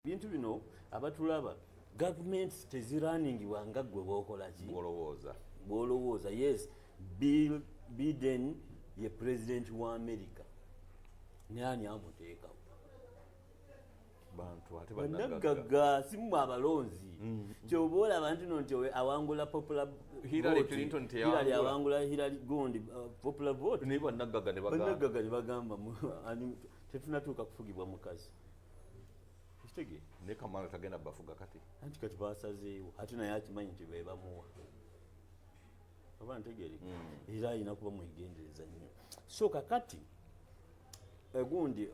bintu bino abatulaba government teziruningibwa nga gwe bwokola ki bwolowooza. Yes, Bill Biden ye president wa America, nani amuteekawo? Bannagagga simu abalonzi. Kyoba olaba nti nti awangula popular Hillary Clinton Hillary awangula Hillary gundi popular vote. Bannagagga ne bagamba tetunatuuka kufugibwa mukazi. Kitege ne Kamala tagenda bafuga kati. Anti kati basazeewo ate naye akimanyi nti be bamuwa. Oba ntegeere era alina kuba mwegendereza nnyo. So kakati gundi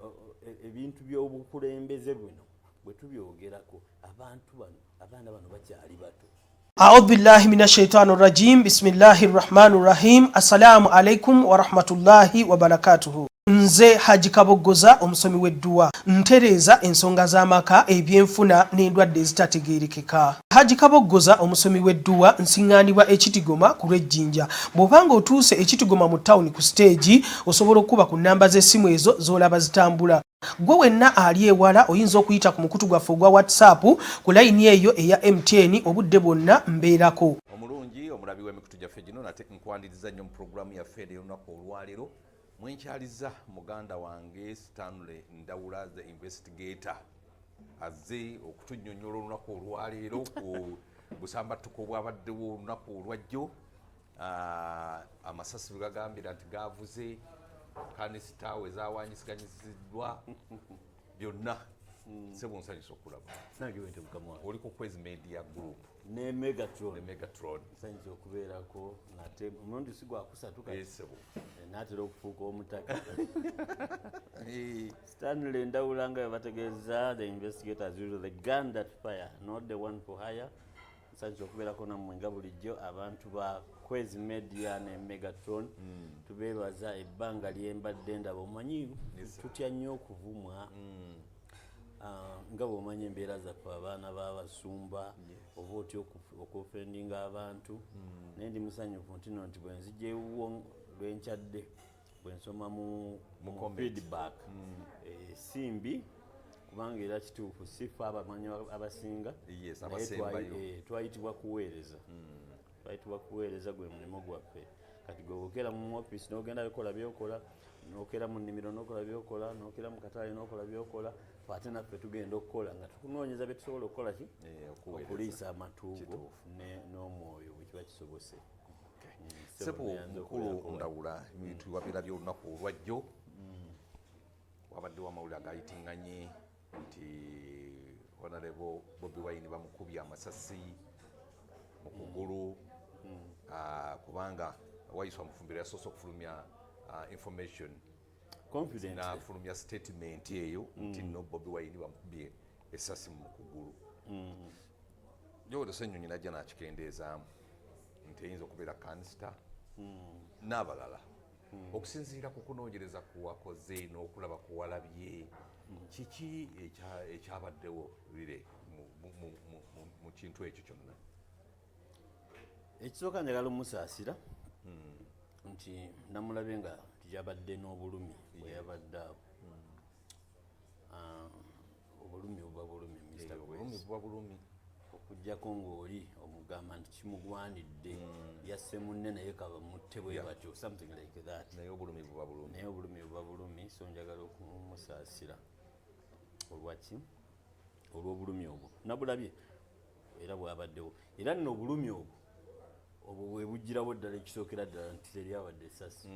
ebintu by'obukulembeze buno bwe tubyogerako abantu bano abaana bano bakyali bato. أعوذ بالله من الشيطان الرجيم بسم الله الرحمن الرحيم السلام عليكم ورحمة الله وبركاته. Nze Haji Kabogoza omusomi w'edduwa ntereza ensonga z'amaka ebyenfuna n'endwadde ezitategeerekeka. Haji Kabogoza omusomi w'edduwa nsiŋŋaanibwa Ekitigoma ku lw'Ejjinja. Bw'obanga otuuse Ekitigoma mu ttawuni ku siteegi osobola okuba ku nnamba z'essimu ezo z'olaba zitambula. Gwe wenna ali ewala oyinza okuyita ku mukutu gwaffe ogwa WhatsApp ku layini eyo eya MTN obudde bwonna mbeerako. Omulungi omulabi w'emikutu gyaffe gino nate nkwandiriza nnyo mu pulogulaamu yaffe ey'olunaku olwaleero. Mwenkyaliza muganda wange Stanley Ndawula the investigator azze okutunnyonnyola olunaku olwaleero ku busambattuko bwabaddewo olunaku olwajjo. Amasasi bwe gagambira nti gavuze kanisita wezawanyisiganyisiddwa byonna sebo nsanyusa okulaba. Nange wente mukama wange oli ku Kwezi Media Group ne Megatron nsanyusa okubeerako nate omulundi si gwakusatu kati naatera okufuuka omutaka. Stanley Ndawula nga bategeeza the investigators use the gun that fire not the one for hire. Nsanyusa okubeerako nammwe nga bulijjo abantu ba Kwezi Media ne Megatron tubeebaza ebbanga lyembadde ndaba omanyi tutya nnyo okuvumwa nga bw'omanyi embeera zaffe abaana b'abasumba oba otya okufendinga abantu. Naye ndi musanyufu nti bwe nzigyewo lwenkyadde bwe nsoma mu feedback simbi kubanga era kituufu sifa abamanyi abasinga twayitibwa kuweereza. Twayitibwa kuweereza gwe mulimu gwaffe. Kati gwe okera mu office n'ogenda bikola byokola, n'okera mu nnimiro n'okola byokola, n'okera mu katale n'okola byokola, ate naffe tugenda okukola nga tukunoonyeza bye tusobola okukola ki okuliisa amatuugo n'omwoyo bwe kiba kisobose. Sepo mukulu Ndawula ebintu wabirabye olunaku olwajjo wabaddewo amawulire agayitinganye nti Honorable Bobi Wine bamukubye amasasi mu kugulu kubanga wayiswa mufumbiro yasoose okufulumya information confident nafulumya statement eyo nti no Bobi Wine bamukubye essasi mu kugulu. Jowolo Ssennyonyi najja n'akikendeezaamu nti eyinza okubeera kanisita n'abalala okusinziira ku kunoonyereza kuwakoze n'okulaba kuwalabye kiki ekyabaddewo bire mu kintu ekyo kyonna? Ekisooka njagala omusaasira nti namulabe nga yabadde n'obulumi bwe yabadde awo. Obulumi obuba bulumi bulumi okuggyako ng'oli omugamba nti kimugwanidde yasse munne naye kaba mutte bwe batyo something like that. Naye obulumi buba bulumi so njagala okumusaasira olwaki olw'obulumi obwo nabulabye era bwabaddewo era nno obulumi obwo bwe bugirawo ddala ekisookera ddala nti teri abadde essasi.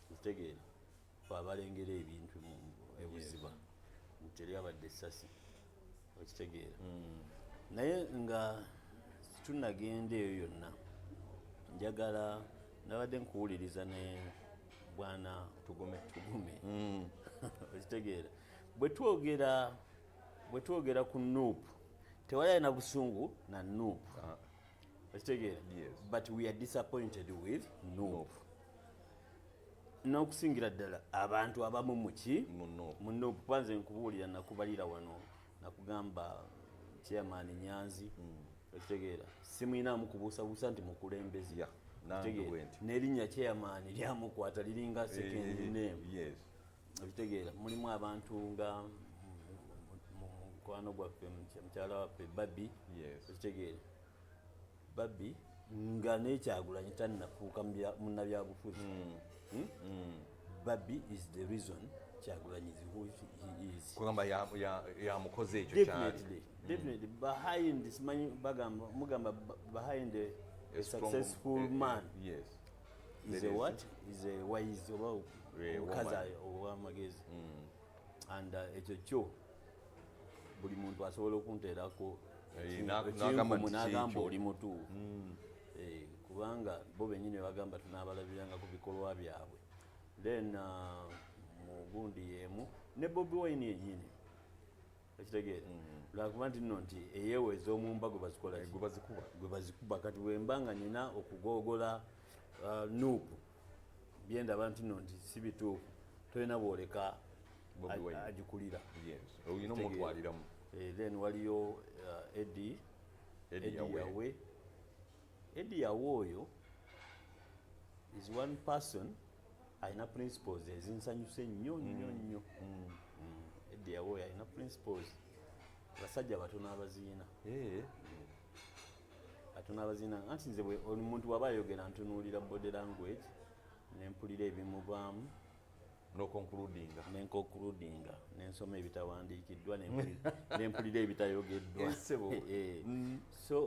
Kitegeera abalengera ebintu ebuziba nti teri abadde essasi okitegeera. Naye nga tunagenda eyo yonna njagala nabadde nkuwuliriza ne bwana Tugume okitegeera bwe twogera ku Nuupu tewali na busungu na Nuupu okitegeera but we are disappointed with Nuupu n'okusingira ddala abantu abamu muki mu Nuupu. Kwanze nkubuulira nakubalira wano nakugamba chairman Nyanzi okitegeera simuyinaamu kubuusabuusa nti mukulembezi n'erinnya chairman lyamukwata liringa second name okitegeera mulimu abantu nga mukwano gwaffe mukyala waffe Babi Yes. okitegeere Babi nga nekyagulanyi tannafuuka munnabyabufuzi Babi is the reason Kyagulanyi is who he is. Kugamba yamukoze ekyo kyali. Definitely behind simanyi mugamba behind a successful man yes. is a what? Is a wise oba omukazi ow'amagezi. And ekyo kyo buli muntu asobola okunteerako n'agamba oli mutuufu kubanga bo bennyini bagamba tunaabalabiranga ku bikolwa byabwe. Then mu gundi yeemu ne Bobi Wine yennyini ekitegeere lwakuba nti nno nti eyeeweza omumba gwe bazikola gwe bazikuba kati wembanga nina okugogola nuupu byendaba nti nno nti si bituufu tolina bwoleka agikulira. olina omutwaliramu. Then waliyo Eddie Yawe. Eddie Yawe oyo is one person alina principles ezinsanyusa ennyo nnyo nnyo. Eddie Yawe alina principles basajja batono abaziina batono abaziina anti nze omuntu waba ayogera ntunuulira body language nempulira ebimuvaamu nenkoncludinga nensoma ebitawandiikiddwa nempulira ebitayogeddwa. So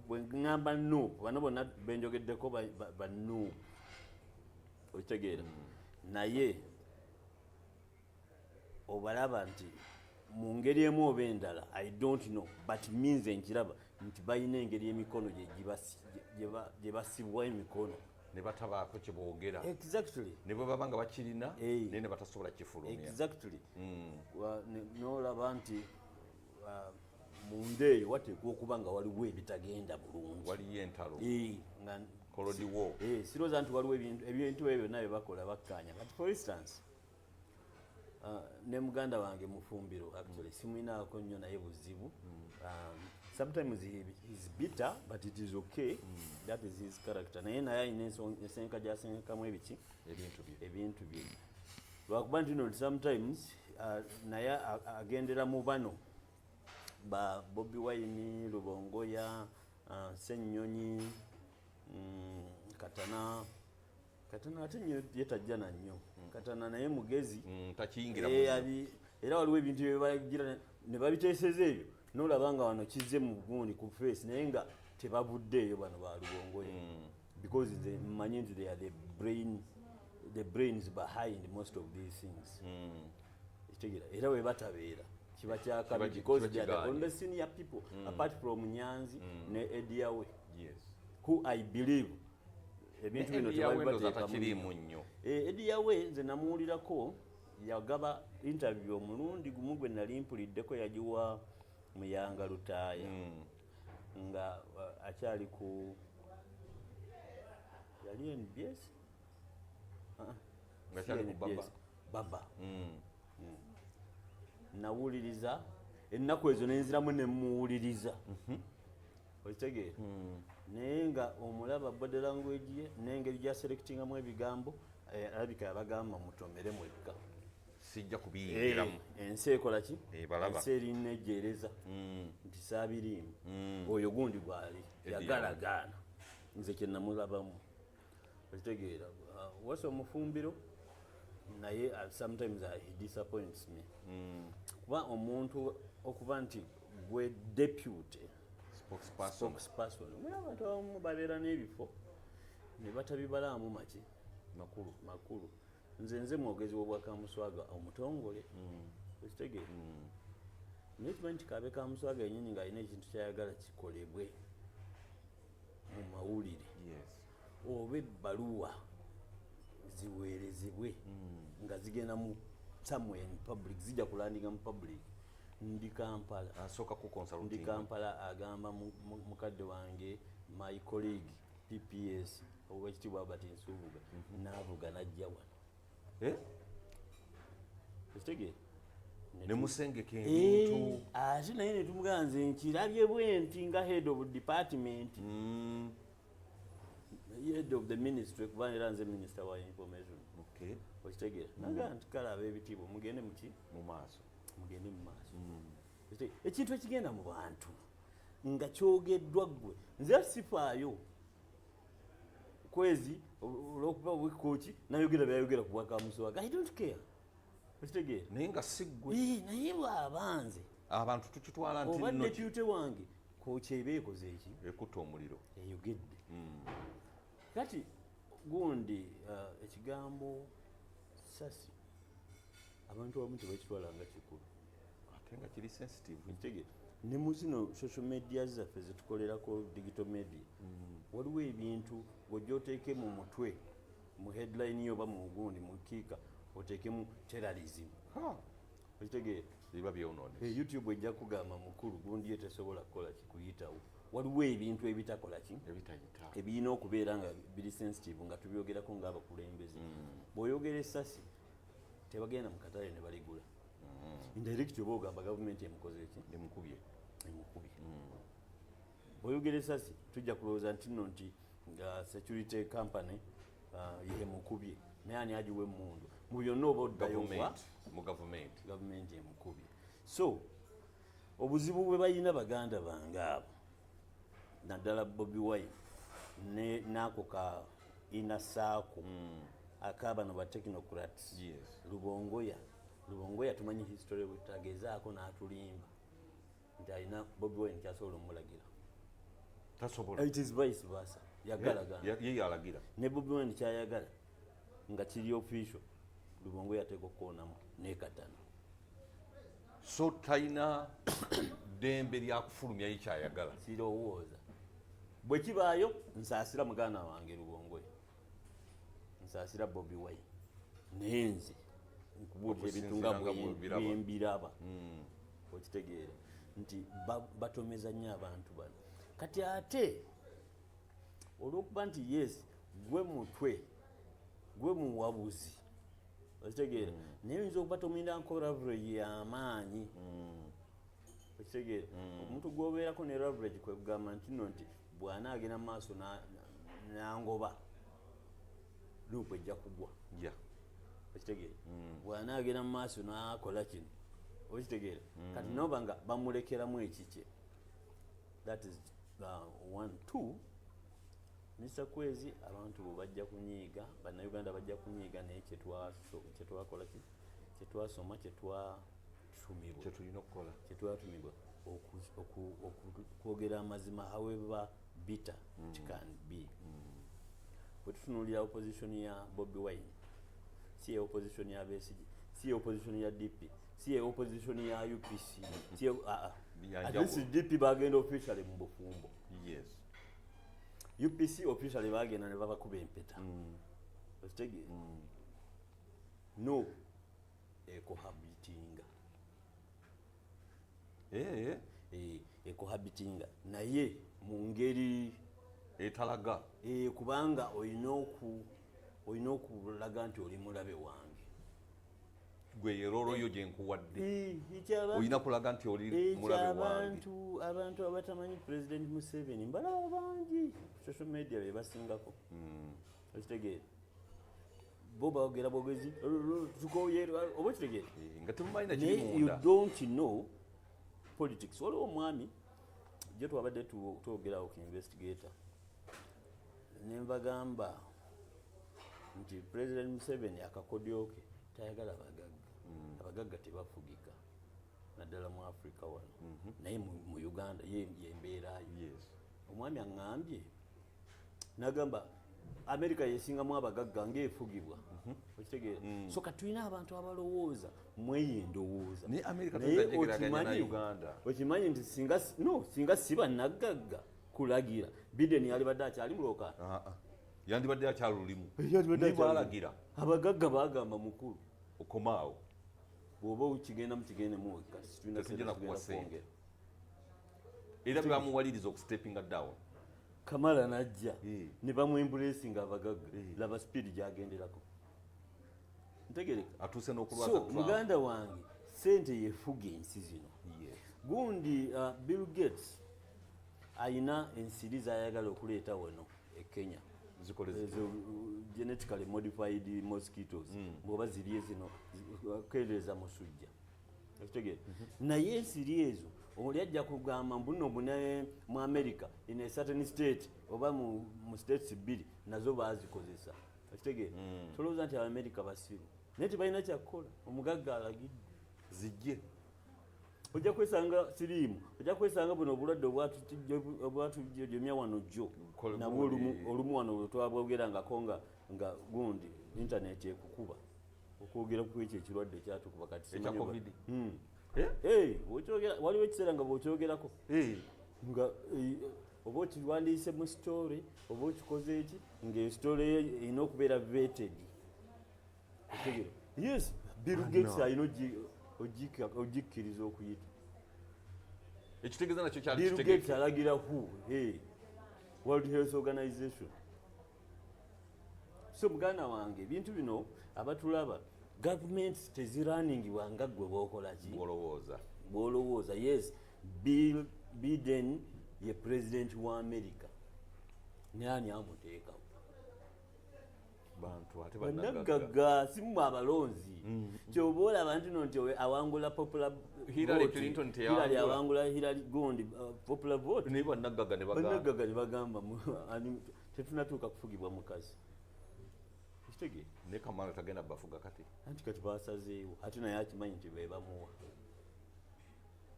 bwe ŋŋamba nuupu bano bonna benjogeddeko ba nuupu okitegeera naye obalaba nti mu ngeri emu oba endala I don't know but means nkiraba nti balina engeri emikono gye basibwa emikono ne batabaako kye boogera. Exactly. Ne bwe baba nga bakirina naye ne batasobola kifulumya. Exactly. N'olaba nti munda eyo wateekwa okuba nga waliwo ebitagenda bulungi. Waliyo entalo. Kolodiwo. Sirowooza nti waliwo ebintu ebyo byonna bye bakola bakkaanya. But for instance ne muganda wange Mufumbiro actually simulinaako nnyo naye buzibu. Sometimes he's bitter but it is okay. That is his character. Naye alina ensenka gy'asenkamu ebintu bye lwakuba nti nno sometimes naye agendera mu bano ba Bobi Wine, Lubongoya, Ssennyonyi, Katana ate ye tajja na nnyo. Katana naye mugezi takiyingira era waliwo ebintu bye bagira ne babiteeseza ebyo n'olaba nga wano kizze mu gundi ku face naye nga tebavuddeeyo bano ba Lubongoya because mmanyi nti they are the brains behind most of these things. Ekitegeera era we batabeera kiba kyakabi because they are the only senior people apart from Nyanzi ne Eddie Yawe who I believe ebintu bino tebabibateekamu nnyo. Eddie Yawe nze namuwulirako yagaba interview omulundi gumu gwe nali mpuliddeko yagiwa Muyanga Lutaaya nga akyali ku yali NBS Baba nawuliriza ennaku ezo nenziramu nemuwuliriza okitegeera naye nga omulaba body language ye n'engeri gyaselectingamu ebigambo alabika yabagamba mutomere mwekka sijja kubiyingiramu ensi ekola ki ensi erinejjereza nti saabirimu oyo gundi gwali yagalagaana nze kyenamulabamu okitegeera wasa Omufumbiro naye sometimes he disappoints me kuba omuntu okuba nti gwe deputy spokesperson abantu abamu babeera n'ebifo ne batabibalaamu makulu nze mwogezi w'Obwakamuswaga omutongole okitegeera naye kimanyi nti Kaabe Kamuswaga yennyini ng'alina ekintu kyayagala kikolebwe mu mawulire oba ebbaluwa ziweerezebwe nga zigenda mu somewhere in public zijja kulandinga mu public. Ndi Kampala agamba mukadde wange my colleague PPS Oweekitiibwa Albert Nsubuga n'avuga n'ajja wano ekitegeera ne musengeka ebintu ate naye ne tumugamba nze nkirabye bwe nti nga head of department head of the ministry kuba era nze minister wa information okitegeera naga nti kale ab'ebitiibwa mugende mu maaso ekintu ekigenda mu bantu nga kyogeddwa ggwe nze sifaayo kwezi olwokuba wekooki nayogera byayogera ku bwakamuswaga I don't care okitegeera naye nga siggwe naye bw'abanze abantu tukitwala nti oba depute wange kooki eba ekoze eki ekutta omuliro eyogedde kati gundi ekigambo sasi abantu abamu tebakitwala nga kikulu ate nga kiri sensitive okitegeera ne mu zino social media zaffe zetukolerako digital media waliwo ebintu ng'ojja oteeke mu mutwe mu headline yo oba mu gundi mu kiika oteekemu terrorism okitegeera biba byonoone youtube ejja kugamba mukulu gundi ye tesobola kukola kikuyitawo waliwo ebintu ebitakola ki ebitayita ebirina okubeera nga biri sensitive nga tubyogerako ng'abakulembeze bw'oyogera essasi tebagenda mu katale ne baligula indirect oba ogamba gavumenti emukoze eki emukubye bw'oyogera essasi tujja kulowooza nti nno nti nga security company yemukubye naye ani agiwa emmundu mu byonna oba oddayova mu gavumenti emukubye so obuzibu bwe balina baganda bange abo naddala Bobi Wine n'ako ka inasaako akabano ba technocrats Lubongoya tumanyi history bwetagezaako n'atulimba nti alina Bobi Wine kyasobola omulagira tasobola it is vice versa yagalagana ye yalagira ne Bobi Wine kyayagala nga kiri official Lubongoya ateeka okukoonamu nekatana so talina ddembe lyakufulumya ye kyayagala sirowooza bwe kibaayo nsaasira muganda wange Lubongoya nsaasira Bobi Wine naye nze nkubuulira ebintu nga bwembiraba okitegeera nti batomeza nnyo abantu bano kati ate olw'okuba nti yes gwe mutwe gwe muwabuzi okitegeera naye oyinza okubatomera nko leverage y'amaanyi okitegeera omuntu gw'obeerako ne leverage kwe kugamba nti nno nti bw'anaagenda mu maaso nangoba luupu ejja kugwa okitegeera bw'anaagenda mu maaso nakola kino okitegeera kati noba nga bamulekeramu ekikye that is 1 2 Mr. Kwezi abantu bo bajja kunyiiga bannayuganda bajja kunyiiga naye kyetwakola kyetwasoma kyetulina okukola kyetwatumibwa okwogera amazima however bitter it can be bwe tutunuulira opposition ya Bobi Wine si ye opposition ya Besigye si ye opposition ya DP si ye opposition ya UPC si ye at least DP bagenda officially mu bufumbo UPC officially bagenda ne babakuba empeta okitegeera no ecohabitinga ecohabitinga naye mu ngeri etalaga kubanga olina okulaga nti oli mulabe wange gwe yeroro yo gye nkuwadde olina kulaga nti oli mulabe wange abantu abatamanyi President Museveni mbalaba bangi social media be basingako okitegeera bo baogera bwogezi tukoyera oba okitegeera nga temumanyi na kiri munda you don't know politics waliwo omwami gye twabadde twogerawo ku investigator nembagamba nti President Museveni akakodyo ke tayagala abagagga tebafugika naddala mu Africa wano naye mu Uganda yembeerayo omwami aŋŋambye nagamba America yesingamu abagagga ng'efugibwa okitegeera so katulina abantu abalowooza mweye ndowooza naye America tegeraganya na Uganda okimanyi nti singa siba nagagga kulagira Biden yalibadde akyali muloka yandibadde akyalulimu balagira abagagga bagamba mukulu okomaawo bw'oba ukigenda mukigendemu tetujja nakukwasenge era bamuwaliriza okusteppinga down Kamala najja ne bamwembulesinga abagagga laba speed gyagenderako ntegereka atuuse n'okulwasa muganda wange sente yefuga ensi zino gundi Bill Gates ayina ensiri zayagala okuleeta wano e Kenya genetically modified mosquitoes ngoba ziriye zino kendeeza musujja okitegeera naye ensiri ezo oli ajja kugamba mbuno bune mu America in a certain state oba mu states bbiri nazo baazikozesa okitegeera tolowooza nti Abamerika basiru naye tebalina kyakukola omugagga alagidde zijje ojja kwesanga siriimu ojja kwesanga buno obulwadde obwatujjomya wano jjo nabwo olumu wano lwetwabwogerangako nga gundi intaneti ekukuba okwogera ku ekyo ekirwadde kyatukuba kati waliwo ekiseera nga bwokyogerako nga oba okiwandiise mu story oba okikoze eki ngaeyo story erina okubeera vetted yes Bill Gates alina ogikkiriza okuyita ekitegeeza nakyo Bill Gates alagira who World Health Organization so muganda wange ebintu bino abatulaba gavumenti teziruningibwa nga ggwe bwokola ki bwolowooza yes Biden ye president wa America nani amuteekawo bannagagga simu abalonzi kyoba olaba nti awangula popular Hillary Clinton Hillary awangula Hillary gondi popular vote naye bannagagga ne bagamba tetunatuuka kufugibwa mukazi kitege ne Kamala tagenda bafuga kati anti kati basazeewo ate naye akimanyi nti be bamuwa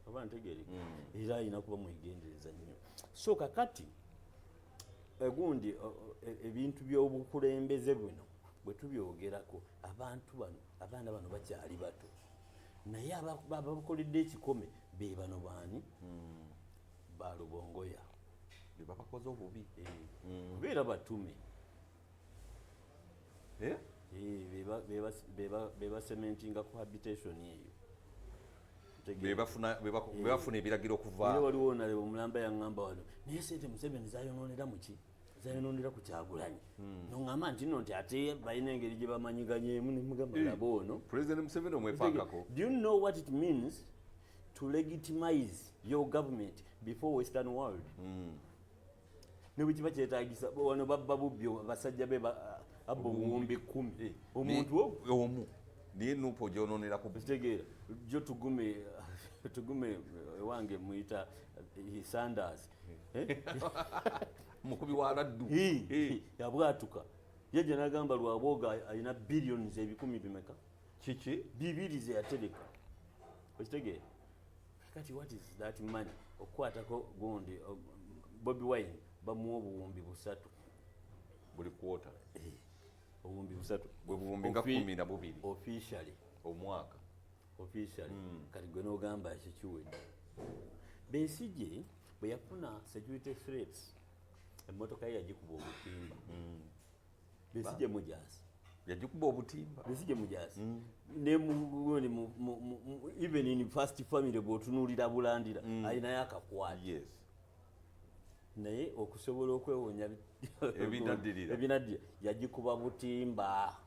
oba ntegeere era alina kuba mwegendereza nnyo so kakati gundi ebintu by'obukulembeze buno bwe tubyogerako abaana bano bakyali bato naye ababakoledde ekikome be bano baani balubongoya bebabakoze obubi kubeera batume bebasementinga cohabitation eyo bebafuna ebiragiro okuva waliwo naleba omulamba yaŋŋamba wano naye sente Museveni zayononera muki zayononera ku Kyagulanyi noŋŋamba nti nno nti ate balina engeri gye bamanyiganyemu nemugamba laba ono President Museveni omwepangako. Do you know what it means to legitimize your government before Western world? Ne bwe kiba kyetaagisa wano babba bubbi basajja be abba obuwumbi 10 omuntu omu niye nupo gyononera ku kitegeera jo tugume wange muyita Sanders mukubi wa laddu yabwatuka yajja nagamba lwabwoga alina billions ebikumi bimeka kiki bibiri ze yatereka okitegeera kati what is that money okukwatako gundi Bobi Wine bamuwa obuwumbi 3 buli kwota obuwumbi 3 bwe buwumbi nga 12 officially omwaka officially kati gwe n'ogamba kikiwedde Besigye bwe yafuna security threats emmotoka ye yagikuba obutimba Besigye mujaasi yagikuba obutimba Besigye mujaasi ne even in first family bw'otunuulira bulandira alinayo akakwati yes naye okusobola okwewonya ebinaddirira yagikuba butimba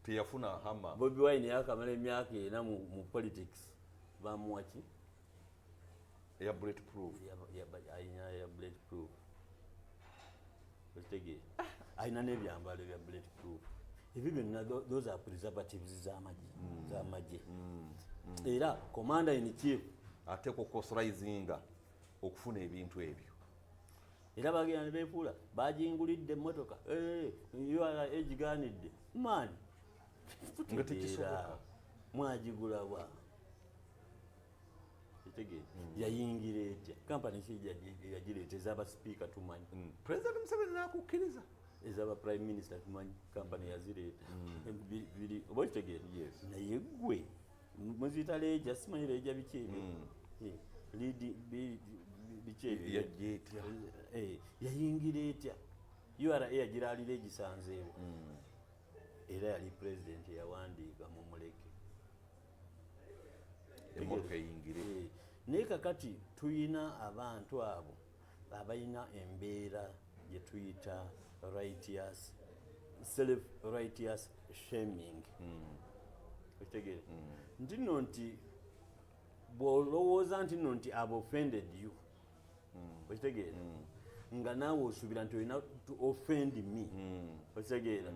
teyafuna hama Bobi Wine yakamala emyaka 4 mu politics bamuwa ki ya bulletproof ya bulletproof okitegeera alina n'ebyambalo bya bulletproof ebyo byonna those are preservatives z'amagye era commander in chief ate kukosolaizinga okufuna ebintu ebyo era bagenda ne beefuula bajingulidde emmotoka URA egigaanidde maani nga tekisoboka mwagigulabwa kitegeera yayingira etya kampani ki yagireeta ez'abasipiika tumanyi President Museveni nakukkiriza ez'aba prime minister tumanyi kampani yazireeta biri oba okitegeera naye gwe muziyita leeja simanyi leeja biki ebyo biki ebyo yayingira etya URA yagiraalira egisanzeewo era yali president yawandiika mu muleke emotoka eyingire naye kakati tuyina abantu abo abalina embeera gye tuyita self-righteous shaming okitegeere nti nno nti bw'olowooza nti nno nti I've offended you okitegeere nga naawe osuubira nti olina to offend me okitegeera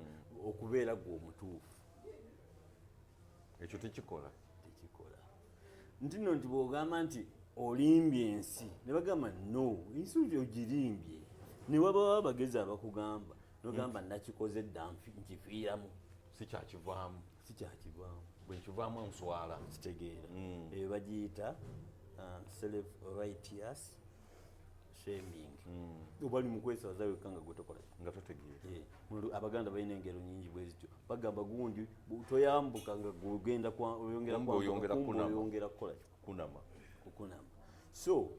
okubeera gwe omutuufu ekyo tekikola ntino nti bw'ogamba nti olimbye ensi ne bagamba no ensi ogirimbye ne wabawo abagezi abakugamba nogamba nakikoze dda nkifiiramu sikyakivaamu bwe nkivaamu nswala kitegeera eyo bagiyita self righteous shaming obali mu kwesaza wekka nga gwe tokola nga totegeera abaganda balina engero nyingi bwe zityo bagamba gundi toyambuka nga gugenda oyongera kukola kunama so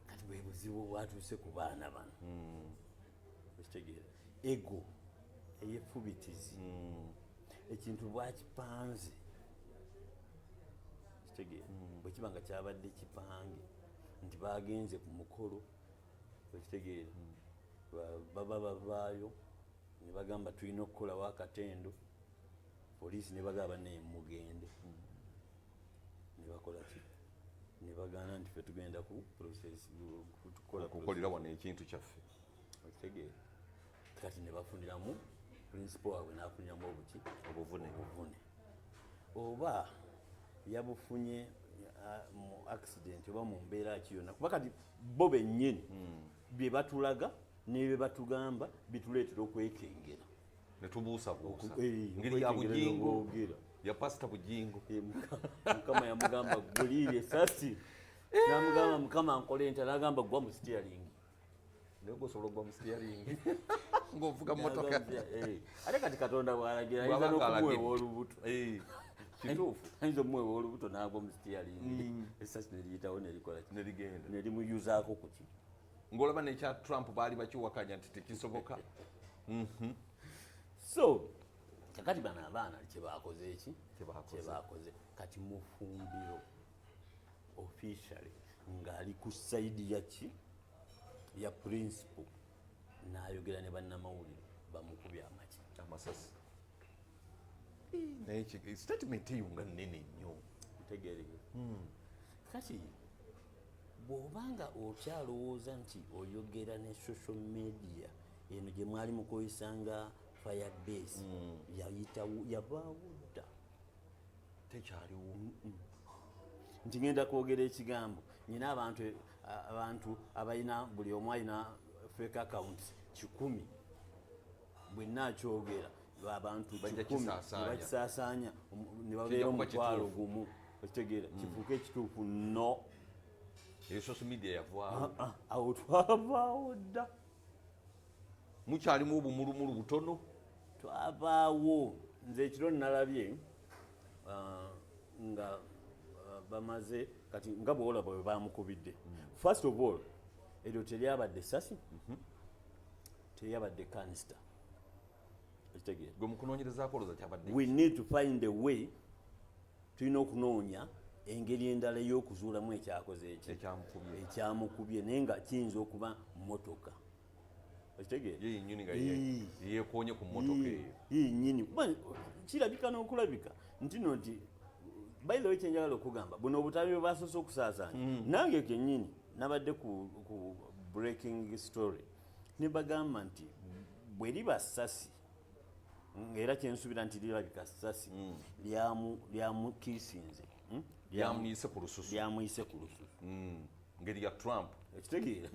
kati bwe buzibu bwatuuse ku baana bano ekitegeera ego eyefubitizi ekintu bwakipanze kitegeera bwe kiba nga kyabadde kipange nti bagenze ku mukolo ekitegeera baba bavaayo ne bagamba tulina okukolawo akatendo poliisi ne bagamba naye mugende ne bakola ki ne bagaana nti fe tugenda ku process kukolera wano ekintu kyaffe ekitegeera kati ne bafuniramu principal waabwe n'afuniramu obuvune oba yabufunye mu accident oba mu mbeera kiyona kuba kati bo bennyini bye batulaga nebye batugamba bituleetera okwekengera netubuusabuusa ngeri ya bujingo ya pasita bujingo mukama yamugamba guliire sasi namugamba mukama nkole nti nagamba gwa mu steering naye gosobola ogwa mu steering ng'ovuga motoka ate kati katonda bw'alagira ayinza n'okumuwewa olubuto kituufu ayinza omumuwewa olubuto n'agwa mu steering esasi neriyitawo nerikola nerigenda nerimuyuzaako ku ki ng'olaba nekya Trump baali bakiwakanya nti tekisoboka so kakati bano abaana kyebakoze eki kyebakoze kati mufumbiro officially ng'ali ku saidi yaki ya principal n'ayogera ne bannamawulire bamukubye amasasi naye statement eyo nga nnene nnyo ntegeerege kati bw'obanga okyalowooza nti oyogera ne social media eno gye mwali mukozesanga firebase yavaawo dda tekyaliwo nti ngenda kwogera ekigambo nyina abantu abalina buli omu alina fake accounts 100 bwe naakyogera abantu 100 bakisaasaanya ne babeera omutwalo gumu okitegeera kifuuka ekituufu no eyo social media yavaawo awo twavaawo dda mukyalimu obumulumulu butono twavaawo nze ekiro nalabye nga bamaze kati nga bwolaba bwe bamukubidde first of all eryo teryabadde sasi teryabadde canister ekitegeera gwe mukunoonyerezaako olooza kyabadde we need to find a way tulina okunoonya engeri endala ey'okuzuulamu ekyakoze ekyamukubye naye nga kiyinza okuba motoka ekitegeera yenyini nga yeekoonye ku motoka eyo yenyini kuba kirabika n'okulabika ntino nti bayiro ekyenjagala okugamba buno obutabi bwe basoose okusaasaanya nange kennyini nabadde ku breaking story ne bagamba nti bwe liba ssasi era kyensuubira nti lirabika ssasi lyamukiisinze lyamuyise ku lususu ngeri ya Trump ekitegeera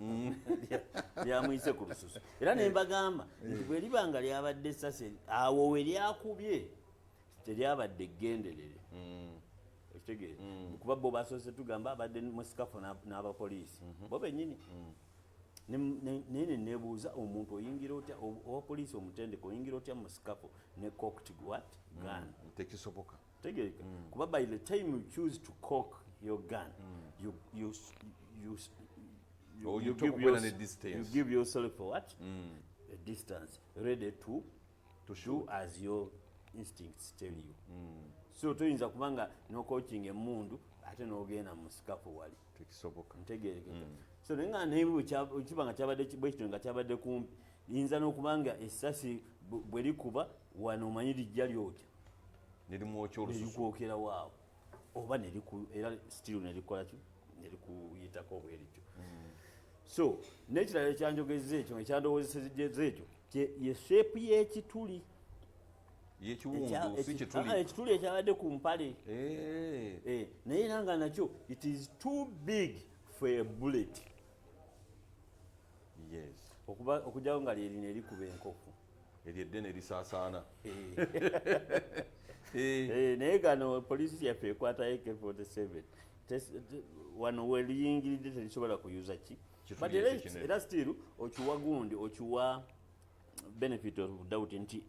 lyamuyise ku lususu era ne mbagamba nti bwe liba nga lyabadde ssasi awo we lyakubye teryabadde genderere ekitegeera kuba bo basoose tugamba abadde mu sikafu n'abapoliisi bo bennyini naye neneebuuza omuntu oyingira otya owa poliisi omutendeke oyingira otya mu sikafu ne cocked what gun tekisoboka tegereka kuba by the time you choose to cock your gun you give yourself what a distance ready to do as your instincts tell you so toyinza kubanga nocoaching emundu ate n'ogenda mu sikafu wali tekisoboka ntegereka so nenga nebwe kibanga kyabadde bwekito nga kyabadde kumpi yinza n'okubanga essasi bwe likuba wano omanyi lijja lyotya nerimwokya olususu nelikuokera waawo oba era still nelikola ki nelikuyitako bwerityo so n'ekirala ekyanjogeza ekyo ekyandowoozesa ekyo ye sheepu y'ekituli yekiwundu si kituli ekituli ekyabadde ku mpale naye era nga nakyo it is too big for a bullet okujjawo nga lyerina erikuba enkofu eryo eddene lisaasaana naye gano poliisi yaffe ekwata AK47 wano weliyingiridde terisobola kuyuza ki but era still okiwa gundi okiwa benefit of doubt nti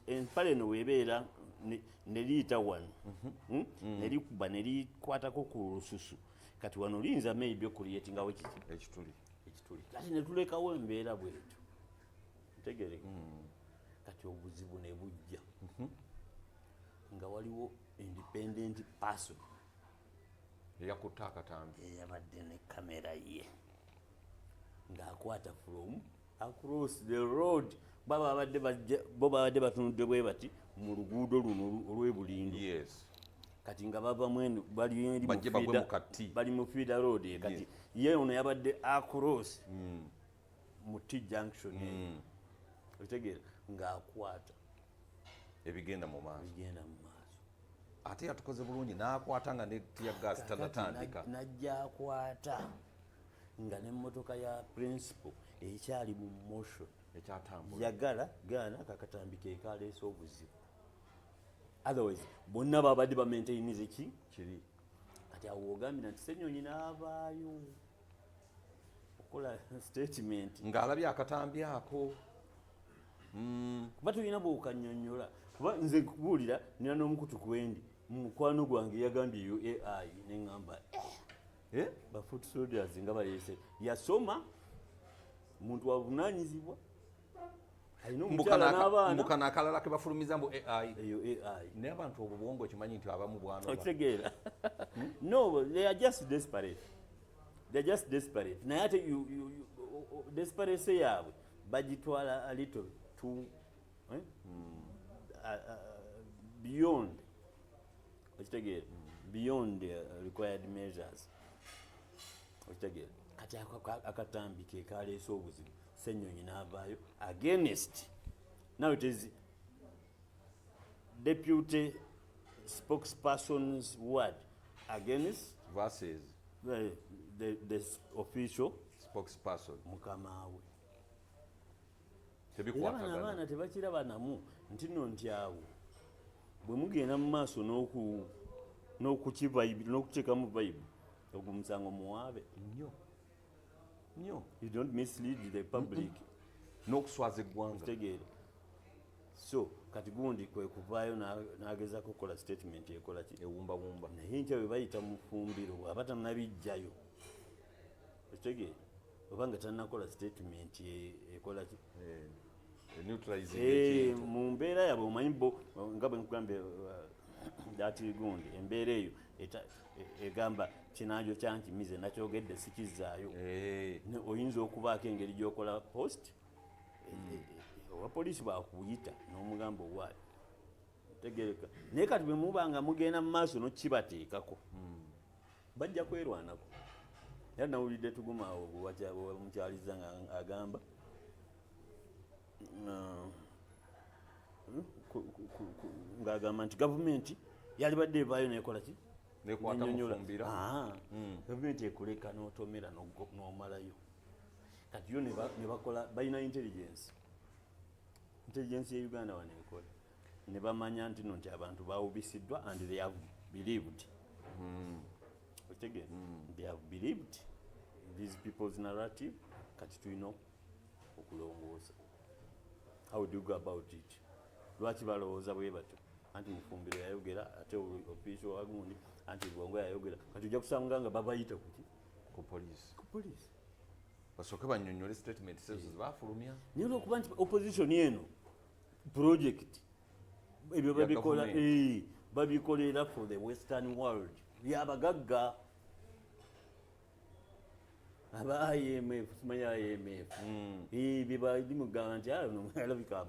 empale eno weebeera neliyita wano nelikuba nelikwatako ku lususu kati wano liyinza maybe okuliyetingawo ekituli kati netulekawo embeera bwetyo ntegereka kati obuzibu ne bujja nga waliwo independent person eyakutte akatambi eyabadde ne kamera ye ng'akwata from across the road bo babadde batunudde bwe bati mu luguudo luno olw'ebulindo kati nga bava mwenu bali mu feeder road kati ye ono yabadde across mu T junction otegeera ng'akwata ebigenda mu maaso ate yatukoze bulungi n'akwata nga ne tia gas tanatandika najja akwata nga n'emmotoka ya principal ekyali mu motion ekyatambula yagala gaana kakatambi ke kaleese obuzibu otherwise bonna babadde bamaintainize kiri kati awo ogambira nti Ssenyonyi n'avaayo okukola statement ng'alabye akatambi ako kuba tulina bwokanyonnyola kuba nze kubuulira nina n'omukutu kwendi mukwano gwange yagambye yo AI neŋŋamba bafoot soldiers nga baleese yasoma muntu wavunaanyizibwa alina omukyala n'abaana mbukana akalala ke bafulumiza mbu AI eyo AI naye abantu obubwongo okimanyi nti abamu bwana okitegeera no they are just desperate naye ate desperation yaabwe bagitwala a little too beyond okitegeera beyond required measures okitegeera kati akatambi ke kaleese obuzibu Ssenyonyi n'avaayo against now it is deputy spokesperson's word against versus the official spokesperson mukamaawe tebikwatagana abaana tebakirabanamu nti nno ntyawo bwe mugenda mu maaso n'okuteekamu vibe ogwo musango muwaabe nnyo you don't mislead the public n'okuswaza eggwanga tegeera so kati gundi kwe kuvaayo n'agezaako okukola statement ekola ki ewumbawumba naye nkya bwe bayita mu fumbiro bw'aba tannabijjayo okitegeera oba nga tannakola statement ekola ki mu mbeera yabwe omanyi bo nga bwe nkugambye dati gundi embeera eyo egamba kinaajo kyankimize nakyogedde sikizaayo oyinza okubaako engeri gyokola post owa poliisi bakuyita n'omugamba owaayo tegereka naye kati bwe muba nga mugenda mu maaso nokibateekako bajja kwerwanako era nawulidde tugumaawo omukyaliza nga agamba ng'agamba nti gavumenti yalibadde evaayo nekola ki gavumenti ekuleka n'otomera n'omalayo kati yo ne bakola balina intelligence ya Uganda wano ekola ne bamanya nti no nti abantu bawubisiddwa and they have believed they have believed these people's narrative kati tulina okulongoosa how do you go about it lwaki balowooza bwe batyo anti mufumbiro yayogera ate official wagundi anti bwongo yayogera kati ojja kusanga nga babayita ku poliisi basooke bannyonnyole statement ezo zebafulumya naye olwokuba nti opposition eno project ebyo babikolera for the western world byabagagga aba IMF simanya IMF bibadimugamba nti alabika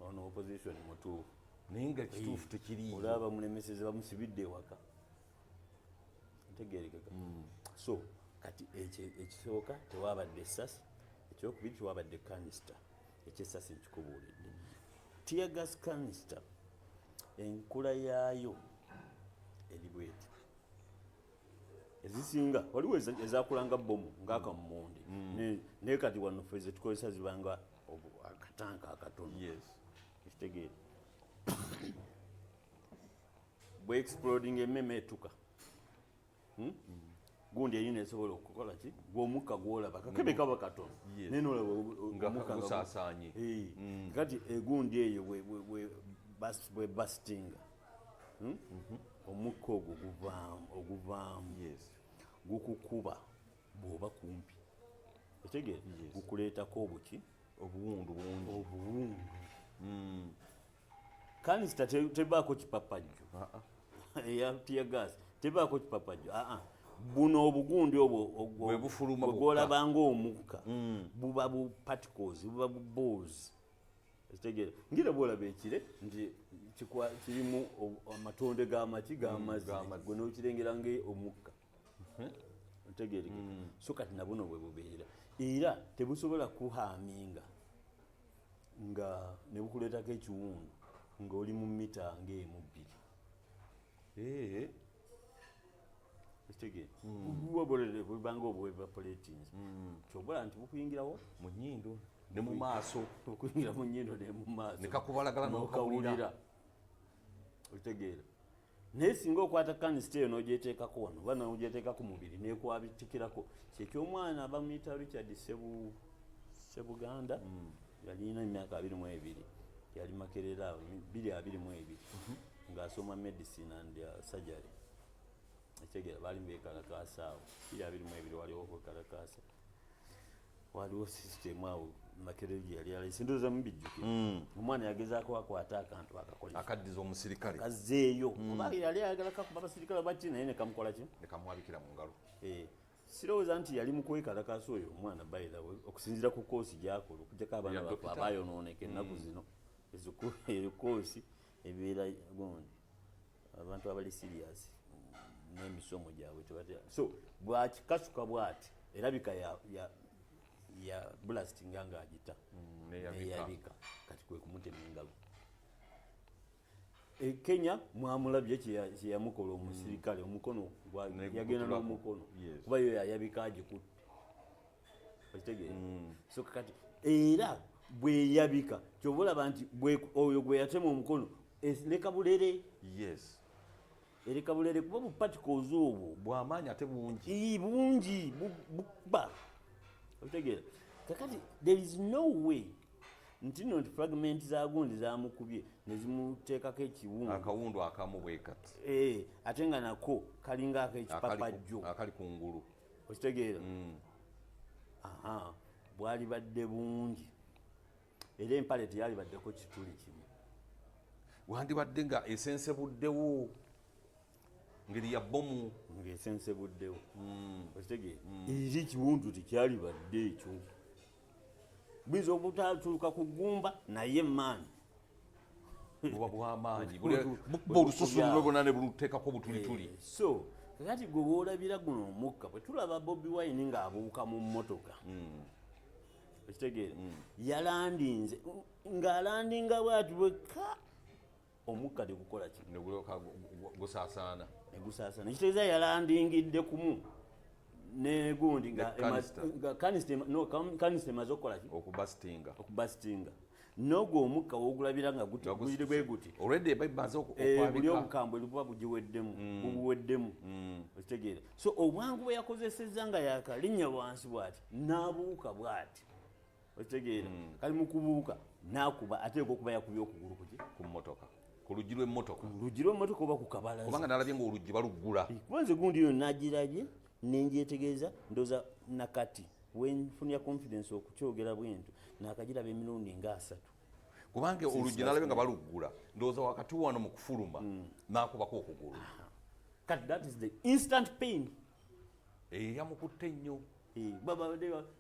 ono opposition mutuufu naye nga kituufu tekiriiyo olaba mulemeseze bamusibidde ewaka ntegerekeka so kati ekisooka tewabadde essasi ekyokubiri tewabadde canister ekyessasi nkikubuulidde tear gas canister enkula yaayo eri bweti ezisinga waliwo ezakulanga bomu ng'akammonde naye kati wano ffe zetukozesa zibanga akatanka akatono ekitegeera bwe exploding emmeme etuka gundi erina esobola okukola ki gw'omukka gwolaba kakebe kaba katono naye nolaba gusaasanye kati egundi eyo bwe bastinga omukka ogwo oguvaamu gukukuba bw'oba kumpi otegeera gukuleetako obuwundu bungi kanisita tebaako kipapajjo eya tiyagas tebaako kipapajjo buno obugundi obwo bwegolabanga omukka buba bu particles buba bu balls ekitegeera ngira bwolaba ekire nti kirimu amatonde g'amaki g'amazzi gwe n'okirengera omukka otegeereka so kati nabuno bwe bubeera era tebusobola kuhaaminga nga ne bukuleetako ekiwundu ng'oli mu mita ng'emu bbiri ekitegeera bubanga obwevaporatings kyobola nti bukuyingirawo mu nnyindo ne mu maaso bukuyingira mu nnyindo ne mu maaso ne kakubalagala n'okawulira okitegeera naye singa okwata kanisita eyo n'ogyeteekako wano oba n'ogyeteeka ku mubiri nekwabitikirako kyekyomwana bamuyita Richard Sebuganda yalina emyaka 22 yali Makerera 22 ng'asoma medicine and surgery ekitegeera bali bekalakaasa awo 22 waliwo kwekalakaasa waliwo system awo Makerera yali alisindoza mubijjukira omwana yagezaako akwata akantu akakola akaddiza omusirikale kazeeyo oba yali ayagala kakuba abasirikale baki naye ne kamukola ki ne kamwabikira mu ngalo sirowooza nti yali mu kwekalakaasa oyo omwana by the way okusinziira ku koosi gy'akola okuggyako abaana bafe abaayonooneka ennaku zino ekoosi ebeera gundi abantu abali serious n'emisomo gyabwe tebatera so bwakikasuka bw'ati erabika ya blasting nga agita neyabika kati kwe kumutema engalo Kenya mwamulabye kyeyamukola omusirikale omukono yagenda n'omukono kuba yo yayabika agikutte okitegeera so kati era bweyabika kyobulaba nti oyo gwe yatema omukono ereka bulere ereka bulere kuba buparticles obwo bw'amaanyi ate bungi bubba okitegeera kakati there is no way nti nti fragment za gundi zamukubye nezimuteekako ekiwundu akawundu akamu bwekati ate nga nako kalinga ak'ekipapajjo akali ku ngulu okitegeera bwali badde bungi era empale teyali baddeko kituli kimu wandibadde nga esensebuddewo ngeri ya bomu ng'esensebuddewo okitegeera eri kiwundu tekyali badde ekyo buyinza obutatuuka ku ggumba naye maani buba bw'amaanyi bubba olususu lulwe bwonna ne buluteekako butulituli so kakati gwe boolabira guno omukka bwe tulaba Bobi Wine ng'abuuka mu mmotoka ekitegeera yalandinze ng'alandinga bwati bwekka omukka tegukola ki gusaasaana negusaasana ekitegeeza yalandingidde kumu negundi nga kanisita emaze okukola ki okubasitinga nogwo omukka wogulabira nga gulire bwe guti buli obukambwe buba bubuweddemu okitegeera so obwangu bwe yakozesezza nga yakalinnya wansi bwati n'abuuka bwati okitegeera kali mu kubuuka n'akuba ateeka okuba yakubye okugulu ku mmotoka ku luggi lw'emmotoka oba ku kabalaza kubanga nalabye nga oluggi baluggula kubanze gundi yo nagirabye nenjetegeeza ndoza nakati wenfunira confidence okukyogera bwentu nakagiraba emirundi nga 3 kubanga oluggi nalabye nga baluggula ndowooza wakati wano mu kufuluma nakubako okugulu kati that is the instant pain yamukutte nnyo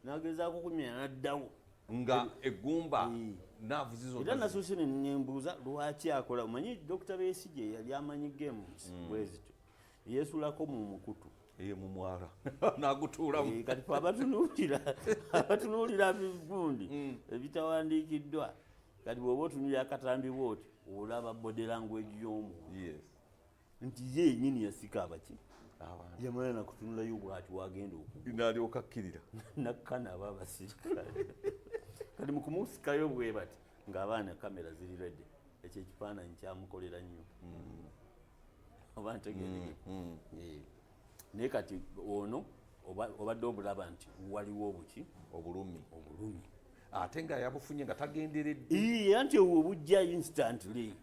nagezaako kumira naddawo nga eggumba naavu zizo era nasuuse nembuuza lwaki akola omanyi Dr. Besigye yali amanyi games bwezityo yeesulako mu mukutu mu mwala nagutuulamu kati abatunuulira bigundi ebitawandiikiddwa kati bw'oba otunuulira akatambi bwoti olaba body language y'omuntu yes nti ye yennyini yasika abaki abantu yamala nakutunulayo bwati wagenda okugwa nalyoka akkirira nakkana aba abasirikale kati mukumusikayo bwe bati ng'abaana kamera ziri redde ekyo ekifaananyi kyamukolera nnyo oba ntegeeregeka naye kati ono obadde obulaba nti waliwo obuki obulumi obulumi ate nga yabufunye nga tagenderedde era nti obwo obujja instantly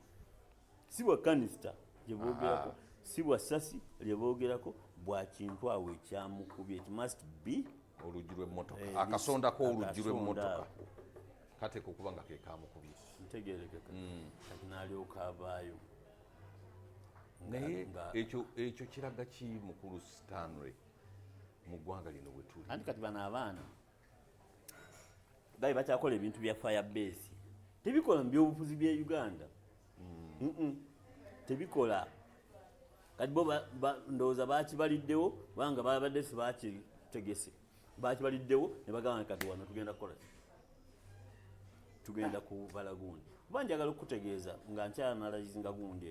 si bwa kanista gye boogerako si bwa ssasi lye boogerako bwa kintu awo ekyamukubye it must be oluggi lw'emmotoka akasonda k'oluggi lw'emmotoka kateeka okuba nga ke kamukubye ntegeerekeka kati n'alyoka avaayo naye ekyo kiraga ki mukulu Stanley mu ggwanga lino bwe tuli anti kati bano abaana gabi bakyakola ebintu bya firebase tebikola mu byobufuzi bya Uganda tebikola kati bo ndowooza bakibaliddewo kubanga babadde sibakitegese bakibaliddewo ne bagamba kati wano tugenda kukola tugenda kubala gundi kuba njagala okutegeeza nga nkyanalayizinga gundi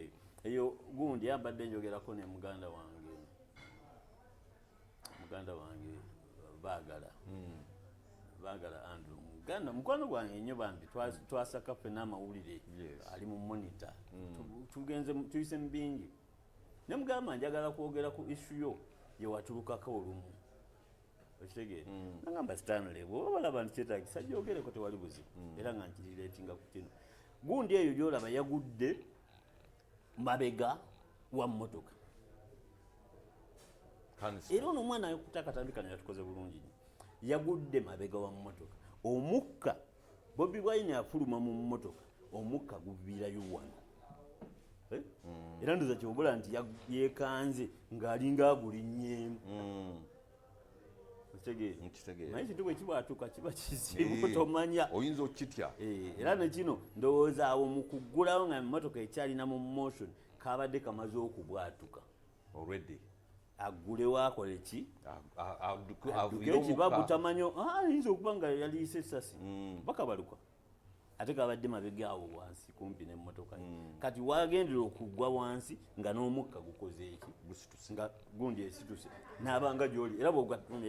eyo gundi yambadde njogerako ne muganda wange baagala Andrew muganda mukwano gwange nnyo bambi twasaka ffe n'amawulire ali mu monitor tugenze tuyise mu bingi ne mugamba njagala kwogera ku issue yo yewatulukako olumu okitegeere nagamba Stanley bwoba balaba nti kyetagisa jogereko tewali buzibu era nga nkirireetinga ku kino gundi eyo gyolaba yagudde mabega wa mmotoka era ono omwana ayokutakatambi yatukoze bulungi yagudde mabega wa mmotoka omukka Bobi Wine afuluma mu mmotoka omukka guviirayo wano era ndoza kyobula nti yeekanze ng'alinga agulinnyeemu naye kintu bwe kibwatuka kiba kizibu tomanya oyinza okitya era nekino ndowooza awo mu kuggulawo nga emmotoka ekyalina mu motion kabadde kamaze okubwatuka already aggulewo akole ki aduke ekibabu tamanyo ayinza okuba nga yaliise essasi bakabaluka ate kabadde mabega awo wansi kumpi n'emmotoka kati wagendera okuggwa wansi nga n'omukka gukoze eki nga gundi esituse n'abanga gyoli era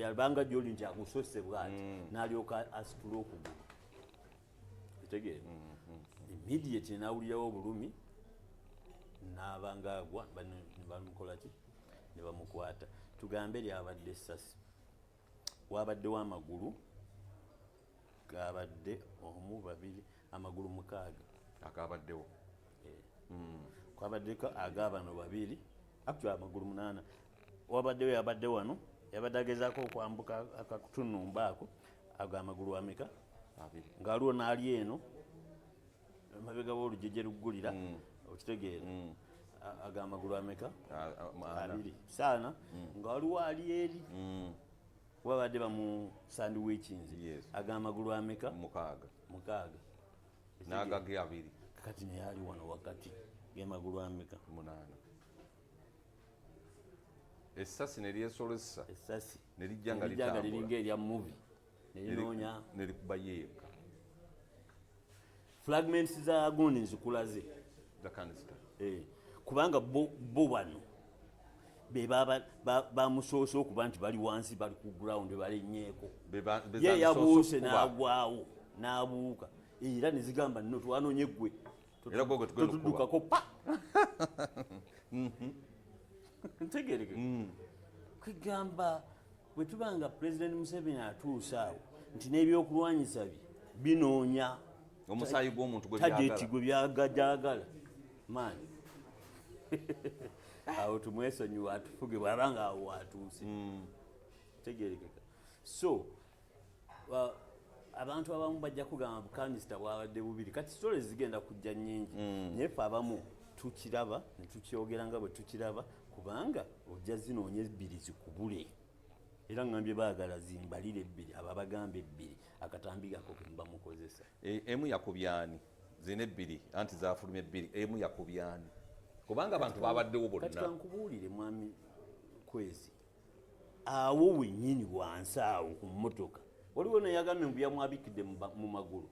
yabanga gyoli nti agusose bwati n'alyoka asitula okugulu kitegeere immediate n'awulirawo obulumi n'abanga agwa bamukola ki ne bamukwata tugambe lyabadde essasi wabaddewo amagulu gabadde omu babiri amagulu 6 agabaddewo kwabaddeko agabano babiri actually amagulu 8 wabaddewo yabadde wano yabadde agezaako okwambuka akakutunumba ako ago amagulu ameka ng'aliwo n'ali eno mabega w'olujjeje luggulira okitegeera aga amagulu ameka 2 saana nga waliwo ali eri wabadde bamu sandwichins aga amagulu ameka 6 n'agage 2 kati naye ali wano wakati gemagulu ameka 8 essasi nelyesolesa essasi nelijja nga liringa erya movie nelinonya nelikuba yeeka fragments za gundi nzikulaze kubanga bo bano be bamusoose okuba nti bali wansi bali ku ground balenyeeko ye yabuuse n'agwawo n'abuuka era nezigamba nno twanonye ggwe totuddukako pa ntegereke kwegamba bwe tubanga President Museveni atuusa awo nti n'ebyokulwanyisa bye binoonya omusaayi gw'omuntu gwe byagala maani awo tumwesonyiwa atufuge bwabanga awo watuuse tegerekeka so abantu abamu bajja kugamba bukanisita bwabadde bubiri kati stories zigenda kujja nnyingi naye ffe abamu tukiraba ne tukyogera nga bwe tukiraba kubanga ojja zinoonya 2 zikubule era ngambye baagala zimbalire 2 aba bagamba 2 akatambi gako kemba mukozesa emu yakubyani zine 2 anti zafulumye 2 emu yakubyani kubanga abantu babaddewo bonna kati kankubuulire mwami Kwezi awo wennyini wansi awo ku mmotoka waliwo neyagambye mbu yamwabikidde mu magulu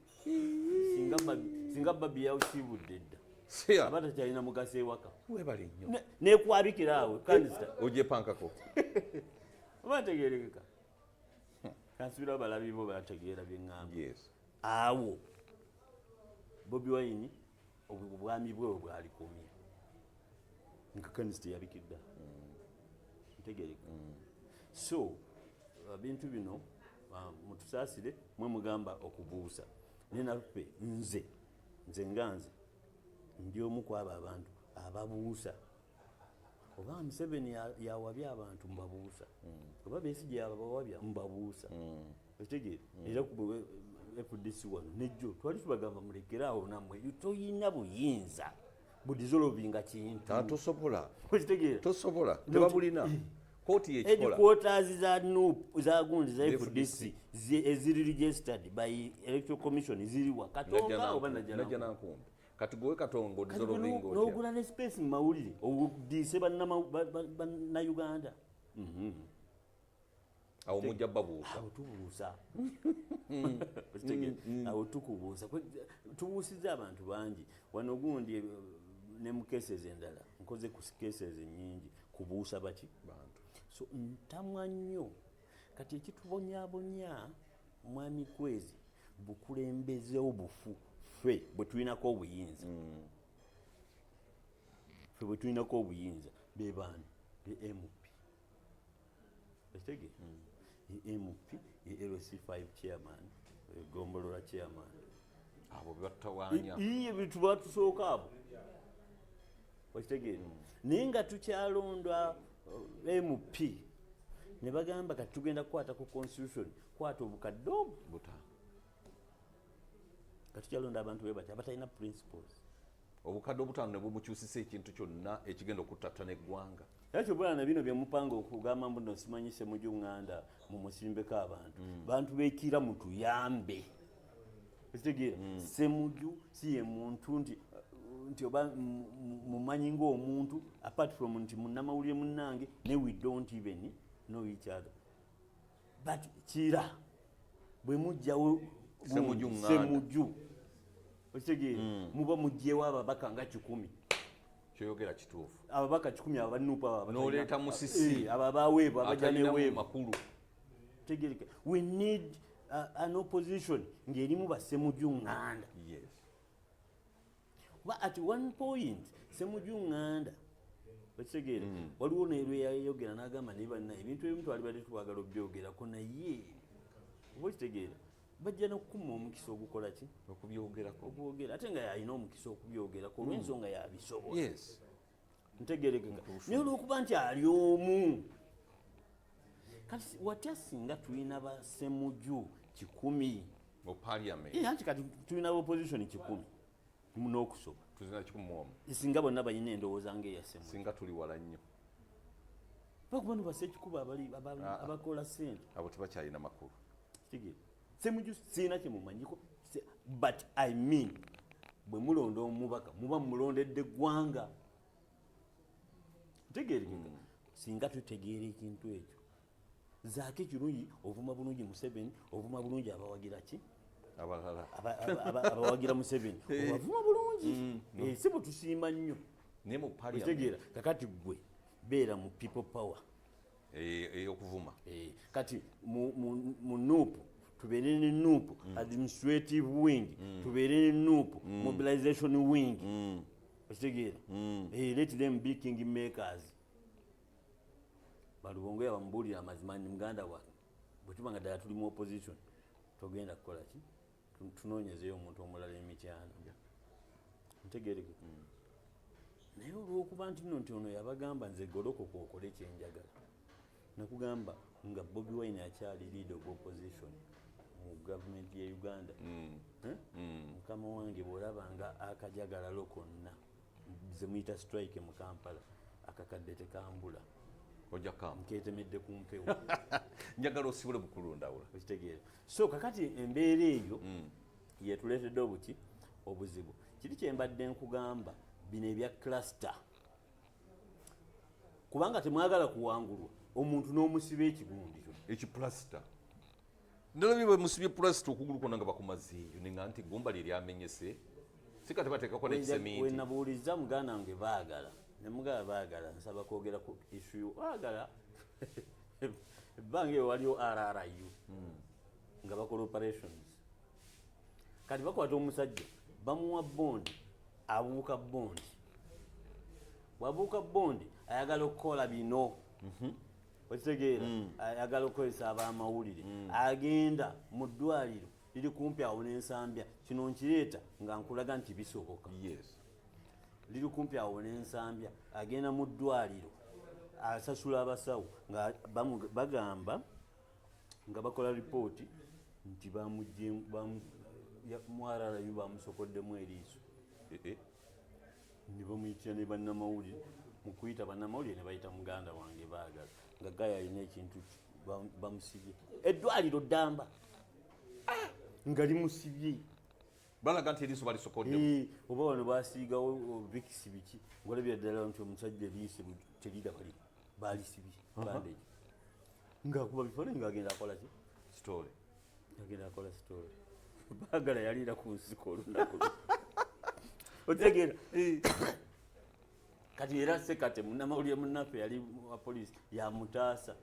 singa babi yawukibudde dda Sia. aba takyalina mugaso ewaka Webale nnyo. nekwabikira awo kanisita Ogyepankako. oba ntegeerekeka kansubirawo balabi bo bategeera byeŋŋamba Yes. awo Bobi Wine obwami bwe bwalikomye nga kanisita yabikidda ntegeereka so bintu bino mutusaasire mwe mugamba okubuusa naye naffe nze nganze ndi omu kwabo abantu ababuusa oba Museveni yawabya abantu mbabuusa oba Besigye yabawabya mbabuusa ekitegeere era ku FDC wano nejjo twali tubagamba mulekeraawo nammwe toyina buyinza budizolovinga kintu Tosobola. ekitegeere Tosobola. Tebabulina. Kooti yekikola. headquarters za gundi za FDC eziri registered by Electoral Commission ziriwa Katonga oba najja nankumbi kati gwe Katonga odizolovinga otya n'ogula ne space mu mawulire odiise bannayuganda awo mujja babuusa awo tubuusa awo tukubuusa tubuusizza abantu bangi wano gundi ne mu cases endala nkoze ku cases nyingi kubuusa baki bantu so ntamwa nnyo kati ekitubonyabonya mwami Kwezi bukulembeze obufu ffe bwe tulinako obuyinza ffe bwe tulinako obuyinza be baani be MP ekitege MP LC5 chairman Gombolola chairman abo batawaanya iye bitu batusooka abo ekitege naye nga tukyalondwa MP ne bagamba kati tugenda kukwata ku constitution kwata obukadde obwo buta katukyalonda abantu bwe bati abatalina principles obukadde obutaano ne bumukyusisa ekintu kyonna ekigenda okuttatta n'eggwanga ekyo bwana bino bye mupanga okugamba mbu nno simanyise mu Uganda mu musimbeko abantu bantu beekira mutuyambe ekitegeera Ssemujju si ye muntu nti oba mumanyi ng'omuntu apart from nti munnamawulire munnange ne we don't even know each other but kira bwe mujjawo Ssemujju ekitegeera muba mugyewo ababaka nga 10 kyoyogera kituufu ababaka 10 abanupa n'oleeta musisi abo abaweebwa abajja neweebwa makulu tegereka we need an opposition ng'erimu ba Ssemujju Nganda yes but at one point Ssemujju Nganda ekitegeera waliwo nerwe yayogera n'agamba ne banna ebintu ebimu twali badde twagala obyogerako naye oba ekitegeera bajja n'okukuma omukisa ogukola ki okubyogerako okubwogera ate nga yalina omukisa okubyogerako olw'ensonga yabisobola yes ntegerekeka naye olw'okuba nti ali omu kati watya singa tulina ba Ssemujju 10 mu parliament anti kati tulina opposition 10 n'okusoba tuzina 11 singa bonna balina endowooza ng'eya Ssemujju singa tuli wala nnyo bakuba no basekikuba abakola ssente abo tebakyalina makulu kitegeera Ssemujju sirina kyemumanyiko but I mean bwe mulonda omubaka muba mulondedde eggwanga ntegeerekeka singa tutegeera ekintu ekyo zaako ekirungi ovuma bulungi Museveni ovuma bulungi abawagira ki abalala abawagira Museveni obavuma bulungi si bwe tusiima nnyo naye mu parliament kitegeera kakati gwe beera mu people power ey'okuvuma kati mu nuupu tubeere ne nuupu administrative wing tubeere ne nuupu mobilization wing okitegeera let them be king makers balubongo yabamubuulira amazima ni muganda wange bwe tuba nga ddala tuli mu opposition togenda kukola ki tunoonyezeyo omuntu omulala emikyano ntegereke naye olw'okuba nti nno nti ono yabagamba nze golokoka okole kyenjagala nakugamba nga Bobi Wine akyali leader of opposition mu gavumenti ya Uganda mukama wange bw'olabanga akajagalalo konna ze muyita strike mu Kampala akakadde tekambula ojja kamba nkeetemedde ku mpewo njagala osibule bukulundawula okitegeera so kakati embeera eyo yetuleetedde obuki obuzibu kiri kyembadde nkugamba bino ebya cluster kubanga temwagala kuwangulwa omuntu n'omusiba ekigundi ekiplasita ndalabye bwe musibye plasita okugulu kwonna nga bakumazeeyo nenga nti gumba lye lyamenyese sika tebateekako n'ekiseminti wenabuuliza muganda wange baagala ne mugala baagala nsaba kwogera ku issue baagala ebbanga eyo waliwo RRU nga bakola operations kati bakwata omusajja bamuwa bondi abuuka bondi bwabuuka bondi ayagala okukola bino okitegeera ayagala okukozesa ab'amawulire agenda mu ddwaliro liri kumpi awo n'ensambya kino nkireeta nga nkulaga nti bisoboka liri kumpi awo n'ensambya agenda mu ddwaliro asasula abasawo nga bagamba nga bakola ripooti nti mwararayo bamusokoddemu eriiso ne bamuyitira ne bannamawulire mu kuyita bannamawulire ne bayita muganda wange baagala nga gaya alina ekintu bamusibye eddwaliro ddamba nga limusibye balaga nti eriiso balisokoddemu oba wano basiigawo vikisi biki ngolabira ddala nti omusajja eriiso teriraba balisibye bandage ngaakuba bifaananyi ngaagenda akola ki story agenda akola story baagala yaliira ku nsiko olunaku otegeera kati era sekate munnamawulire munnaffe yali wa poliisi yamutaasa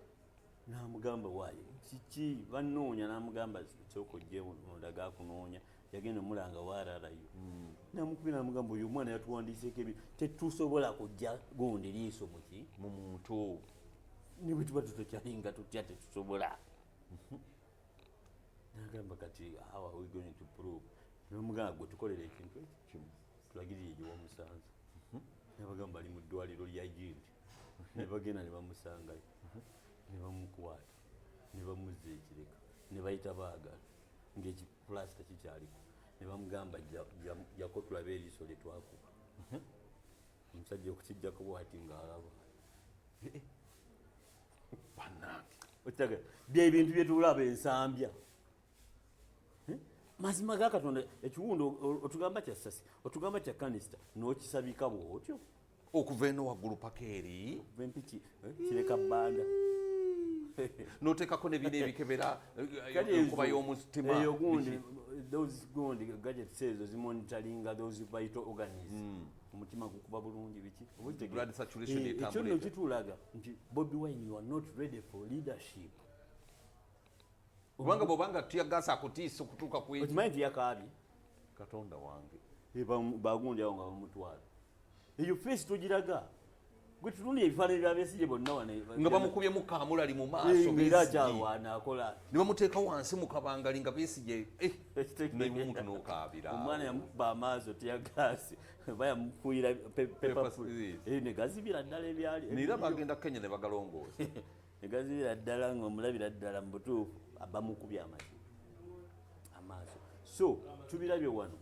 n'amugamba waayo kiki bannoonya n'amugamba kyokojje mundaga akunoonya yagenda omulanga waararayo namukubira n'amugamba oyo omwana yatuwandiiseeko ebyo tetusobola kujja gundi liiso muki mu muntu ne bwe tuba tutokyalinga tutya tetusobola nagamba kati how are we going to prove nomugamba gwe tukolera ekintu ekimu tulagirire egiwomusanza nebagamba ali mu ddwaliro lya jindi ne bagenda ne bamusangayo ne bamukwata ne bamuzza ekireka ne bayita baagala ng'ekipulasita kikyaliko ne bamugamba jako tulaba eriiso lye twakuba omusajja okukijjako bwati ng'alaba bannange okitagala byebintu byetulaba ensambya mazima ga Katonda ekiwundo otugamba kya ssasi otugamba kya kanisita n'okisabika bw'otyo okuva eno waggulu paka eri empiki kireka bbanda n'oteekako nebina ebikebera enkuba y'omutima eyo gundi those gundi gadgets ezo zimonitaringa those vital organisms omutima gukuba bulungi biki blood saturation ekyo nno kitulaga nti Bobi Wine you are not ready for leadership kubanga bwobanga tuyagasa akutiisa okutuuka ku okimanyi nti yakaabye Katonda wange bagundi awo nga bamutwala eyo feesi togiraga gwe tulungi ebifaananyi bya Besigye bonna wane nga bamukubyemu kaamulali mu maaso era akyalwana akola ne bamuteeka wansi mu kabangali nga Besigye n'omuntu n'okaabira omwana yamukuba amaaso teyagaasi bayamufuuyira ne gazibira ddala ebyali neera bagenda Kenya ne bagalongoosa ne gazibira ddala ng'omulabira ddala mu butuufu bamukubye amaaso so tubirabye wano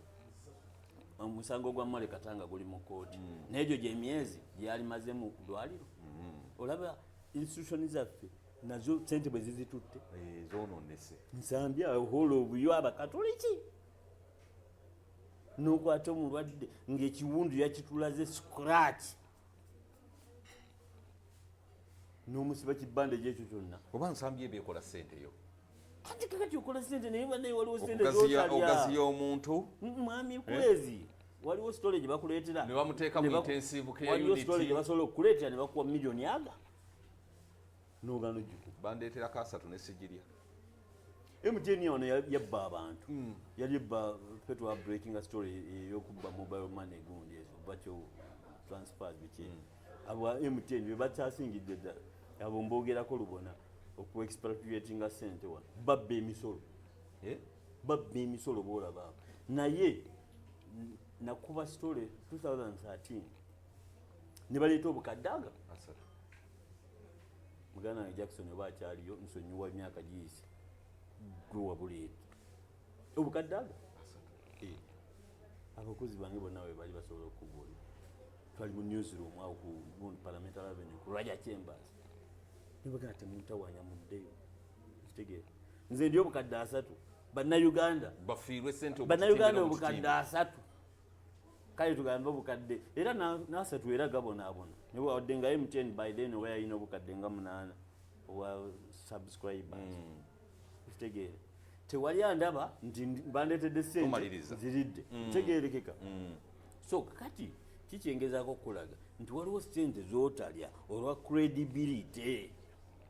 omusango gwa Male Katanga guli mu kooti n'egyo gy'emyezi gyali maze mu ddwaliro olaba institution zaffe nazo ssente bwe zizitutte zoononese nsambya ohola obuyo abakatoliki n'okwata omulwadde ng'ekiwundu yakitulaze scratch n'omusiba kibbande gyekyo kyonna oba nsambye ebyekola ssente yo kati kakati okola ssente naye bannaye waliwo ssente ogaziya omuntu mwami kwezi waliwo sitole gye bakuleetera ne bamuteeka mu intensive care waliwo unit sitole gye basobola okukuleetera ne bakuwa miliyoni aga n'ogaana ojjuku bandeeterako 3 ne sigirya MTN ono yabba abantu yali yabba petwa breaking a story ey'okubba mobile money gundi ezo bakyo transfers biki abo MTN be bakyasingidde ddala abo mbogerako lubona oku expatriating a sente wano babba emisolo boolaba naye nakuba story 2013 ne baleeta obukadde aga muganda wange Jackson oba akyaliyo nsonyiwa emyaka giyise gwe wabuleeta obukadde aga abakozi bange bonna we bali basobola okubuulira twali mu newsroom awo ku parliamentary avenue ku Raja Chambers nibagana temuntawanya muddeyo kitegeera nze ndi obukadde 3 bannayuganda bafiirwe ssente bannayuganda obukadde 3 kale tugambe obukadde era n'asatu era gabonaabona newawadde nga MTN by then oba yalina obukadde nga 8 owa subscribers kitegeera tewali andaba nti bandeetedde sente Omaliriza. ziridde tegeerekeka so kati kikyengezaako okulaga nti waliwo sente z'otalya olwa credibility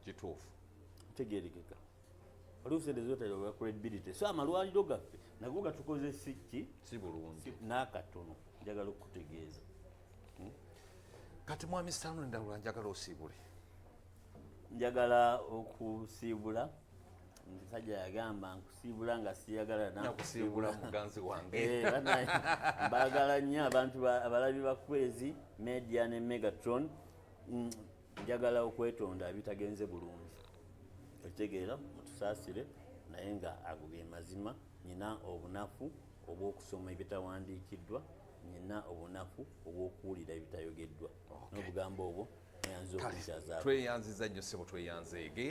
kituufu tegeerekeka waliwo sente z'otalya olwa credibility so amalwaliro gaffe nago gatukoze ki si bulungi n'akatono njagala okukutegeeza kati mwami Stanley Ndawula njagala osiibule njagala okusiibula omusajja yagamba nkusiibula nga siyagala nakusiibula muganzi wange mbaagala nnyo abantu abalabi ba Kwezi Media ne Megatron njagala okwetonda ebitagenze bulungi ekitegeera mutusaasire naye nga ago ge mazima nyina obunafu obw'okusoma ebitawandiikiddwa nyina obunafu obw'okuwulira ebitayogeddwa n'obugambo obwo neyanza okukyazaako tweyanziza nnyo ssebo tweyanzeege